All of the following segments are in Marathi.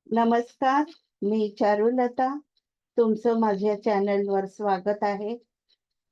नमस्कार, मी चारुलता. तुमचं माझ्या चॅनलवर स्वागत आहे.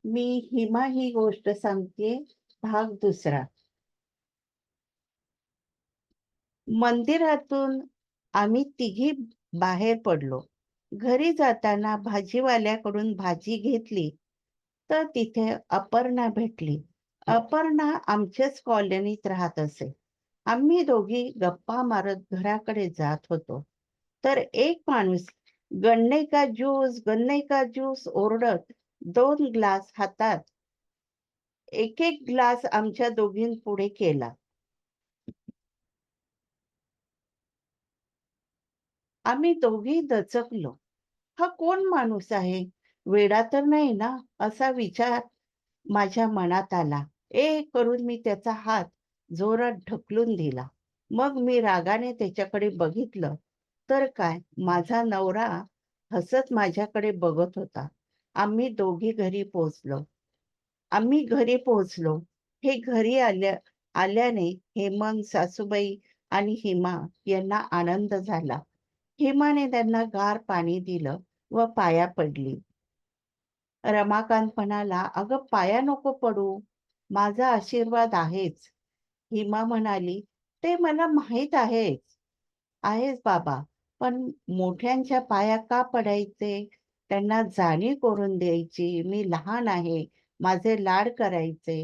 मी हिमा ही गोष्ट सांगतेय, भाग दुसरा. मंदिरातून आम्ही तिघी बाहेर पडलो. घरी जाताना भाजीवाल्याकडून भाजी घेतली, तर तिथे अपर्णा भेटली. अपर्णा आमच्याच कॉलनीत राहत असे. आम्ही दोघी गप्पा मारत घराकडे जात होतो. तर एक माणूस "गन्ने का ज्यूस, गन्ने का ज्यूस" ओरडत 2 ग्लास हातात एक एक ग्लास आमच्या दोघींपुढे केला. आम्ही दोघी दचकलो. हा कोण माणूस आहे? वेडा तर नाही ना? असा विचार माझ्या मनात आला. करून मी त्याचा हात जोरात ढकलून दिला. मग मी रागाने त्याच्याकडे बघितलं, तर काय, माझा नवरा हसत माझ्याकडे बघत होता. आम्ही दोघी घरी पोहोचलो. आम्ही घरी पोहोचलो. हे घरी आल्याने हेमंत, सासूबाई आणि हिमा यांना आनंद झाला. हिमाने त्यांना गार पाणी दिलं व पाया पडली. रमाकांत म्हणाला, "अगं पाया नको पडू, माझा आशीर्वाद आहेच." हिमा म्हणाली, "ते मला माहीत आहेच आहेच बाबा, पण मोठ्यांच्या पाया का पडायचे? त्यांना जाणीव करून द्यायची. मी लहान आहे, माझे लाड करायचे."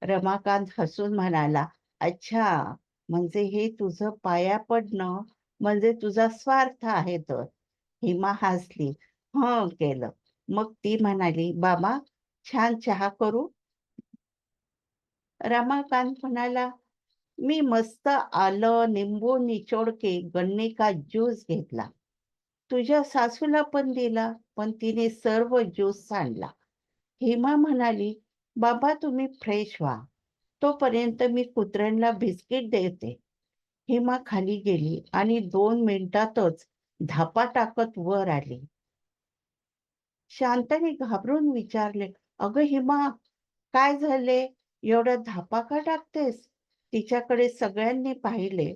रमाकांत हसून म्हणाला, "अच्छा, म्हणजे हे तुझं पाया पडणं म्हणजे तुझा स्वार्थ आहे तर." हिमा हसली. "हं, केलं." मग ती म्हणाली, "बाबा, छान चहा करू?" रमाकांत म्हणाला, "मी मस्त आलं, निंबू निचोड के गन्ने का ज्यूस घेतला. तुझ्या सासूला पण दिला, पण तिने सर्व ज्यूस सांडला." हेमा म्हणाली, "बाबा, तुम्ही फ्रेश व्हा. तोपर्यंत मी कुत्र्यांना बिस्किट देते." हेमा खाली गेली आणि 2 मिनिटातच धापा टाकत वर आली. शांताने घाबरून विचारले, "अगं हिमा, काय झाले? एवढ्या धापा का टाकतेस?" तिच्याकडे सगळ्यांनी पाहिले.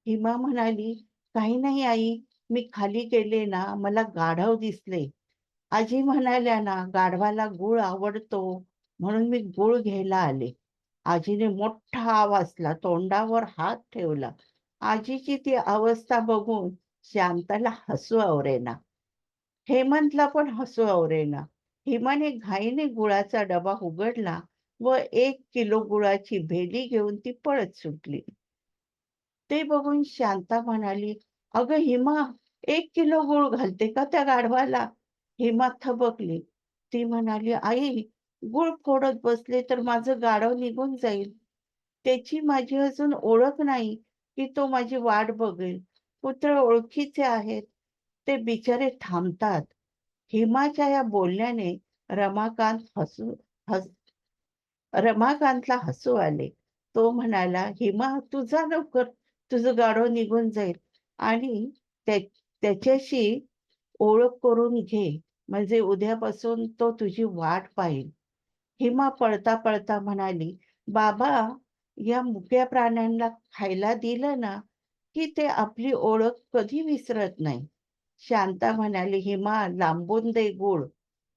हिमा म्हणाली, "काही नाही आई, मी खाली गेले ना, मला गाढव दिसले. आजी म्हणाल्या ना, गाढवाला गूळ आवडतो, म्हणून मी गूळ घ्यायला आले." आजीने मोठा आवाजला तोंडावर हात ठेवला. आजीची ती अवस्था बघून शांताला हसू आवरेना. हेमंतला पण हसू आवरेना. हिमाने घाईने गुळाचा डबा उघडला व 1 किलो गुळाची भेली घेऊन ती पळत सुटली. ते बघून शांता म्हणाली, "अगं हिमा, 1 किलो गूळ घालते का त्या गाढवाला?" हिमा थबकली. ती म्हणाली, "आई, गूळ फोडत बसले तर माझं गाढव निघून जाईल. त्याची माझी अजून ओळख नाही की तो माझी वाट बघेल. पुत्र ओळखीचे आहेत, ते बिचारे थांबतात." हिमाच्या या बोलण्याने रमाकांत हसू हस रमाकांतला हसू आले. तो म्हणाला, "हिमा, तू जा लवकर, तुझं गाढव निघून जाईल आणि त्या त्याच्याशी ओळख करून घे, म्हणजे उद्यापासून तो तुझी वाट पाहील." हिमा पळता-पळता म्हणाली, "बाबा, या मुक्या प्राण्यांना खायला दिलं ना, की ते आपली ओळख कधी विसरत नाही." शांता म्हणाली, "हिमा, लांबून दे गूळ,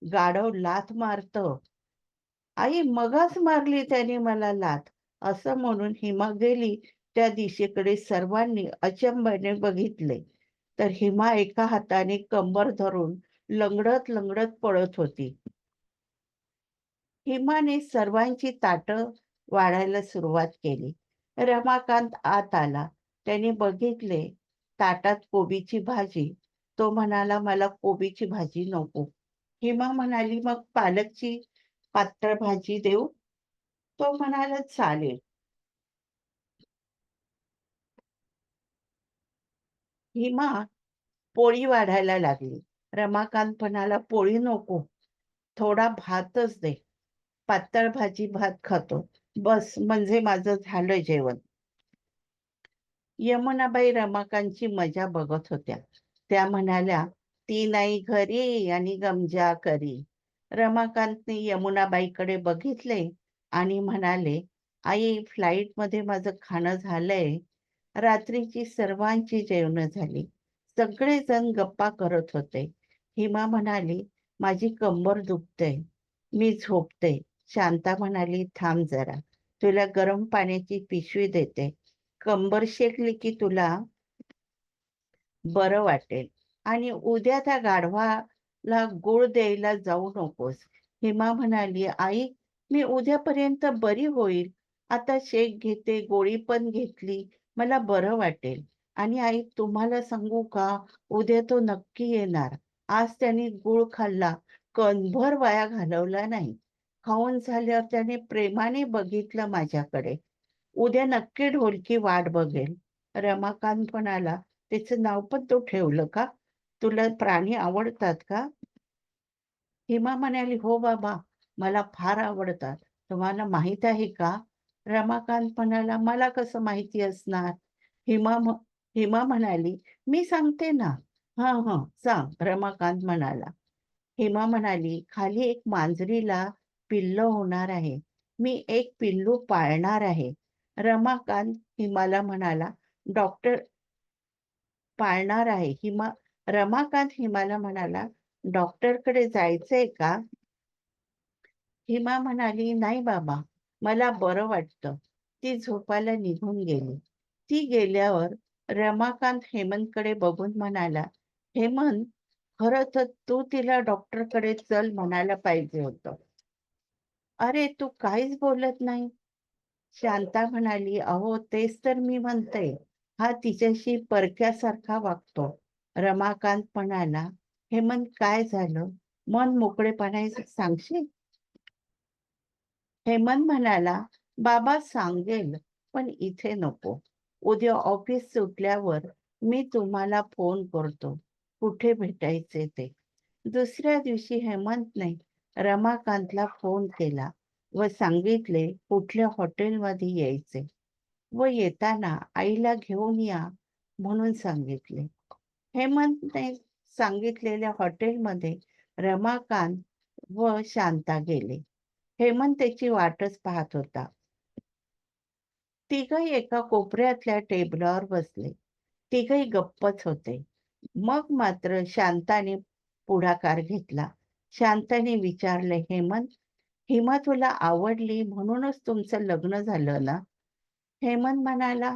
गाढव लाथ मारतं." "आई, मगाच मारली त्याने मला लाथ." असं म्हणून हिमा गेली त्या दिशेकडे. सर्वांनी अचंबाने बघितले, तर हिमा एका हाताने कंबर धरून लंगडत लंगडत पळत होती. हिमाने सर्वांची ताटं वाढायला सुरुवात केली. रमाकांत आत आला. त्याने बघितले ताटात कोबीची भाजी. तो म्हणाला, "मला कोबीची भाजी नको." हिमा म्हणाली, "मग पालकची पातळ भाजी देऊ?" तो म्हणाला, "चालेल." हिमा पोळी वाढायला लागली. रमाकांत म्हणाला, "पोळी नको, थोडा भातच दे. पातळ भाजी भात खातो. बस, म्हणजे माझं झालं जेवण." यमुनाबाई रमाकांतची मजा बघत होत्या. त्या म्हणाल्या, "ती नाही घरी आणि गमजा करी." रमाकांतने यमुनाबाईकडे बघितले आणि म्हणाले, "आई, फ्लाईटमध्ये माझं खाणं झालंय, रात्रीची सर्वांची जेवणं झाली. सगळेजण गप्पा करत होते. हिमा म्हणाली, "माझी कंबर दुखते. मी झोपते." शांता म्हणाली, "थांब जरा. तुला गरम पाण्याची पिशवी देते. कंबर शेकली की तुला बरं वाटेल आणि उद्या त्या गाढवाला गूळ द्यायला जाऊ नकोस." हिमा म्हणाली, "आई, मी उद्यापर्यंत बरी होईल. आता शेक घेते, गोळी पण घेतली. मला बरं वाटेल. आणि आई तुम्हाला सांगू का, उद्या तो नक्की येणार. आज त्याने गूळ खाल्ला, कणभर वाया घालवला नाही. खाऊन झाल्यावर त्याने प्रेमाने बघितलं माझ्याकडे. उद्या नक्की ढोलकी वाट बघेल." रमाकांत म्हणाला, "त्याचं नाव पण तो ठेवलं का? तुला प्राणी आवडतात का?" हेमा म्हणाली, "हो बाबा, मला फार आवडतात. तुम्हाला माहीत आहे का?" रमाकांत म्हणाला, "मला कसं माहिती असणार?" हेमा म्ह हेमा म्हणाली, "मी सांगते ना." "हं, हं, सांग." रमाकांत म्हणाला. हेमा म्हणाली, "खाली एक मांजरीला पिल्लं होणार आहे. मी एक पिल्लू पाळणार आहे." रमाकांत हिमाला म्हणाला, "डॉक्टर पाळणार आहे." रमाकांत हिमाला म्हणाला, "डॉक्टरकडे जायचंय का?" हिमा म्हणाली, "नाही बाबा, मला बरं वाटतं." ती झोपायला निघून गेली. ती गेल्यावर रमाकांत हेमंतकडे बघून म्हणाला, "हेमंत, खरं तर तू तिला डॉक्टरकडे चल म्हणायला पाहिजे होतं." "अरे, तू काहीच बोलत नाही." शांता म्हणाली, "अहो, तेच तर मी म्हणते. हा तिच्याशी परक्यासारखा वागतो." रमाकांत म्हणाला, "हेमंत, काय झालं? मन मोकळेपणाने सांगशील?" हेमंत म्हणाला, "बाबा सांगेल, पण इथे नको. उद्या ऑफिस सुटल्यावर मी तुम्हाला फोन करतो, कुठे भेटायचे ते." दुसऱ्या दिवशी हेमंतने रमाकांतला फोन केला व सांगितले कुठल्या हॉटेलमध्ये यायचे व येताना आईला घेऊन या म्हणून सांगितले. हेमंतने सांगितलेल्या हॉटेलमध्ये रमाकांत व शांता गेले. हेमंत त्याची वाटच पाहत होता. तिघही एका कोपऱ्यातल्या टेबलावर बसले. तिघही गप्पच होते. मग मात्र शांताने पुढाकार घेतला. शांताने विचारले, "हेमंत, हिमा तुला आवडली म्हणूनच तुमचं लग्न झालं ना?" हेमंत म्हणाला,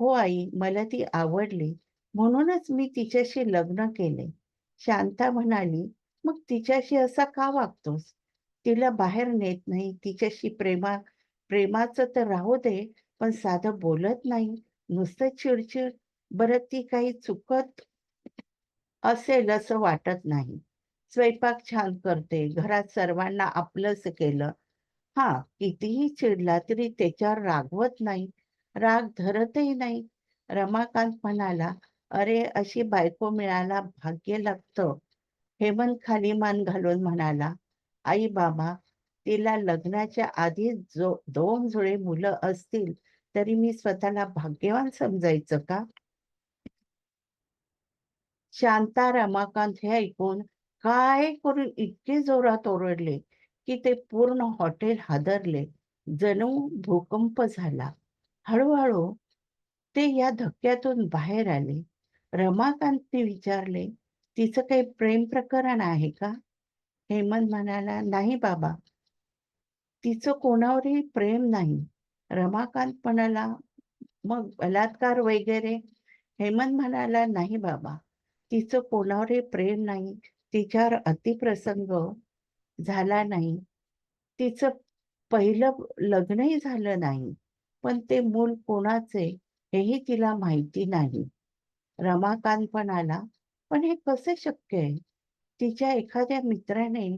"हो आई, मला ती आवडली म्हणूनच मी तिच्याशी लग्न केले." शांता म्हणाली, "मग तिच्याशी असा का वागतोस? तिला बाहेर नेत नाही, तिच्याशी प्रेमाचं तर राहू दे, पण साधं बोलत नाही, नुसतं चिडचिड. बरं ती काही चुकत असेल असं वाटत नाही. स्वयंपाक छान करते, घरात सर्वांना आपलंसं केलं. हां, कितीही चिडला तरी त्याच्यावर रागवत नाही, राग धरतही नाही." रमाकांत म्हणाला, "अरे, अशी बायको मिळायला भाग्य लागतं." हेमंत खाली मान घालून म्हणाला, "आई बाबा, तिला लग्नाच्या आधी 2 जुळे मुलं असतील, तरी मी स्वतःला भाग्यवान समजायचं का?" शांता, रमाकांत हे ऐकून काय करून इतके जोरात ओरडले, की ते पूर्ण हॉटेल हादरले. जणू भूकंप झाला. हळू ते या धक्क्यातून बाहेर आले. रमाकांतने विचारले, "तिचं काही प्रेम प्रकरण आहे का?" हेमंत म्हणाला, "नाही बाबा, तिचं कोणावरही प्रेम नाही." रमाकांत म्हणाला, "मग बलात्कार वगैरे?" हेमंत म्हणाला, "नाही बाबा, तिचं कोणावरही प्रेम नाही. तिच्यावर अतिप्रसंग झाला नाही. तिचं पहिलं लग्नही झालं नाही. पण ते मूल कोणाचे हेही तिला माहिती नाही." रमाकांत म्हणाला, "पण हे कसे शक्य आहे? तिच्या एखाद्या मित्राने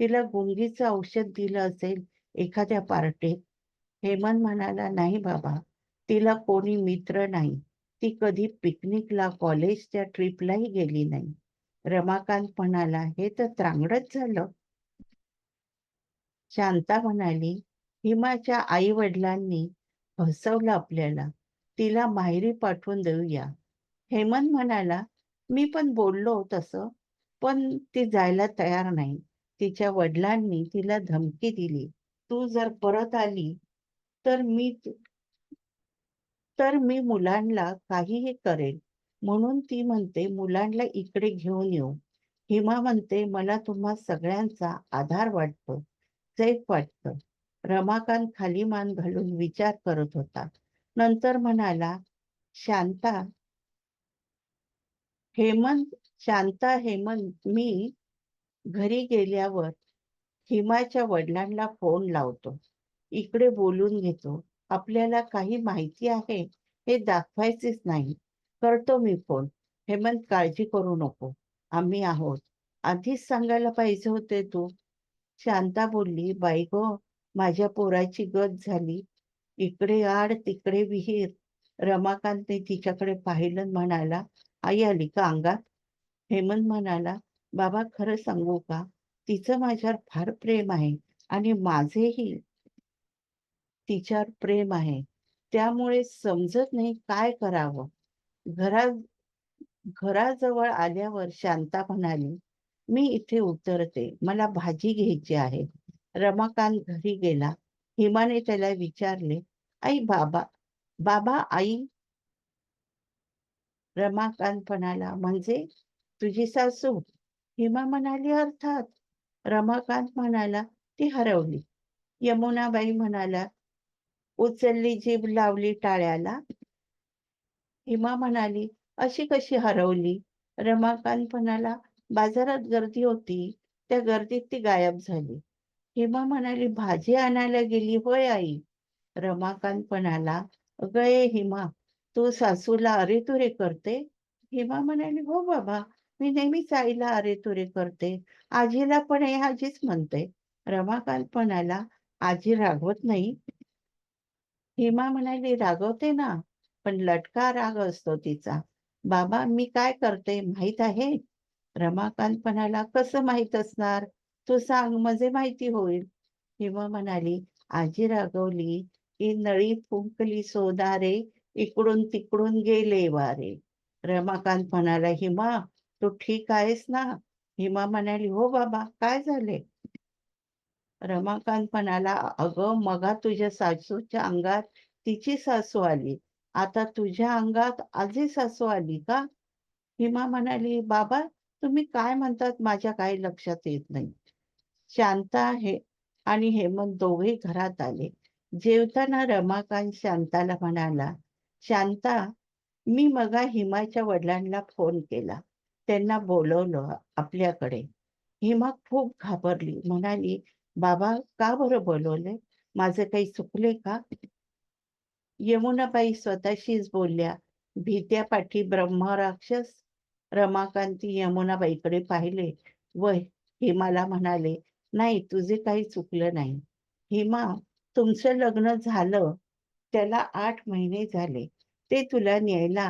तिला गुंगीचं औषध दिलं असेल एखाद्या पार्टीत." हेमंत म्हणाला, "नाही बाबा, तिला कोणी मित्र नाही. ती कधी पिकनिकला, कॉलेजच्या ट्रिपलाही गेली नाही." रमाकांत म्हणाला, "हे तर चांगलंच झालं." शांता म्हणाली, "हिमाच्या आई-वडिलांनी फसवलं आपल्याला. तिला माहेरी पाठवून देऊया." हेमंत म्हणाला, "मी पण बोललो तसं, पण ती जायला तयार नाही. तिच्या वडिलांनी तिला धमकी दिली, 'तू जर परत आली तर मी तर मी मुलांना काहीही करेन. म्हणून ती म्हणते, "मुलांना इकडे घेऊन येऊ." हिमा म्हणते, "मला तुम्हा सगळ्यांचा आधार वाटतो, सेफ वाटतं." रमाकांत खाली मान घालून विचार करत होता. नंतर म्हणाला, "शांता, हेमंत शांता, हेमंत, मी घरी गेल्यावर हिमाच्या वडिलांना फोन लावतो. इकडे बोलून घेतो. आपल्याला काही माहिती आहे हे दाखवायचेच नाही. करतो मी फोन. हेमंत, काळजी करू नको. आम्ही आहोत. आधीच सांगायला पाहिजे होते तू." शांता बोलली, "बाई गं, माझ्या पोराची गत झाली. इकडे आड, तिकडे विहीर." रमाकांतने तिच्याकडे पाहिलं आणि म्हणाला, "आई आली का अंगात?" हेमंत म्हणाला, "बाबा, खरं सांगू का? तिचं माझ्यावर फार प्रेम आहे आणि माझेही तिच्यावर प्रेम आहे. त्यामुळे समजत नाही काय करावं." घरा घराजवळ आल्यावर शांता म्हणाली, "मी इथे उतरते. मला भाजी घ्यायची आहे." रमाकांत घरी गेला. हिमाने त्याला विचारले, "आई, बाबा बाबा, आई?" रमाकांत म्हणाला, "म्हणजे तुझी सासू?" हिमा म्हणाली, "अर्थात." रमाकांत म्हणाला, "ती हरवली." यमुनाबाई म्हणाल्या, "उचलली जीभ लावली टाळ्याला." हिमा म्हणाली, "अशी कशी हरवली?" रमाकांत म्हणाला, "बाजारात गर्दी होती. त्या गर्दीत ती गायब झाली." हिमा म्हणाली, "भाजी आणायला गेली होय आई?" रमाकांत म्हणाला, "अगं ए हिमा, तू सासूला अरेतुरे करते?" हिमा म्हणाली, "हो बाबा, मी नेहमीच आईला अरेतुरे करते. आजीला पण हे आजीच म्हणते." रमाकांत म्हणाला, "आजी रागवत नाही?" हेमा म्हणाली, "रागवते ना, पण लटका राग असतो तिचा." "बाबा, मी काय करते माहीत आहे?" रमाकांत म्हणाला, "कसं माहीत असणार? तू सांग म्हणजे माहिती होईल." हेमा म्हणाली, "आजी रागवली की नळी फुंकली सोनारे, इकडून तिकडून गेले वारे." रमाकांत म्हणाला, "हिमा, तू ठीक आहेस ना?" हिमा म्हणाली, "हो बाबा, काय झाले?" रमाकांत म्हणाला, "अगं, मघा तुझ्या सासूच्या अंगात तिची सासू आली. आता तुझ्या अंगात आजी सासू आली का?" हिमा म्हणाली, "बाबा, तुम्ही काय म्हणतात माझ्या काही लक्षात येत नाही." शांता हे आणि हेमंत दोघेही घरात आले. जेवताना रमाकांत शांताला म्हणाला, "शांता, मी मघा हिमाच्या वडिलांना फोन केला. त्यांना बोलवलं आपल्याकडे." हिमा खूप घाबरली. म्हणाली, "बाबा, का बरं बोलवले? माझं काही चुकले का?" यमुनाबाई स्वतःशीच बोलल्या, "भीत्यापाठी ब्रह्मराक्षस." रमाकांती यमुनाबाईकडे पाहिले व हेमाला म्हणाले, "नाही, तुझे काही चुकलं नाही. हेमा, तुमचं लग्न झालं, त्याला 8 महिने झाले. ते तुला न्यायला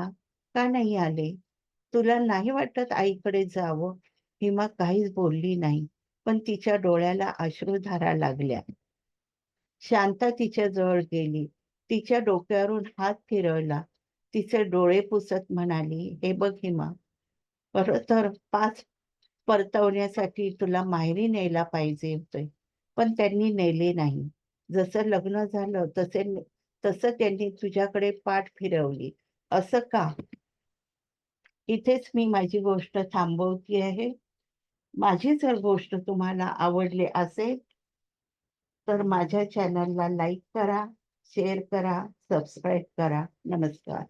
का नाही आले? तुला नाही वाटत आईकडे जावं?" हेमा काहीच बोलली नाही, पण तिच्या डोळ्याला अश्रुधारा लागल्या. शांता तिच्या जवळ गेली. तिच्या डोक्यावरून हात फिरवला. तिचे डोळे पुसत म्हणाली, "हे बघ हिमा, खरं तर 5 परतवण्यासाठी तुला माहेरी न्यायला पाहिजे होते, पण त्यांनी नेले नाही. जसं लग्न झालं तसं त्यांनी तुझ्याकडे पाठ फिरवली. असं का?" इथेच मी माझी गोष्ट थांबवते आहे. माझी जर गोष्ट तुम्हाला आवडली असेल, तर माझ्या चॅनलला लाईक करा, शेअर करा, सबस्क्राईब करा. नमस्कार.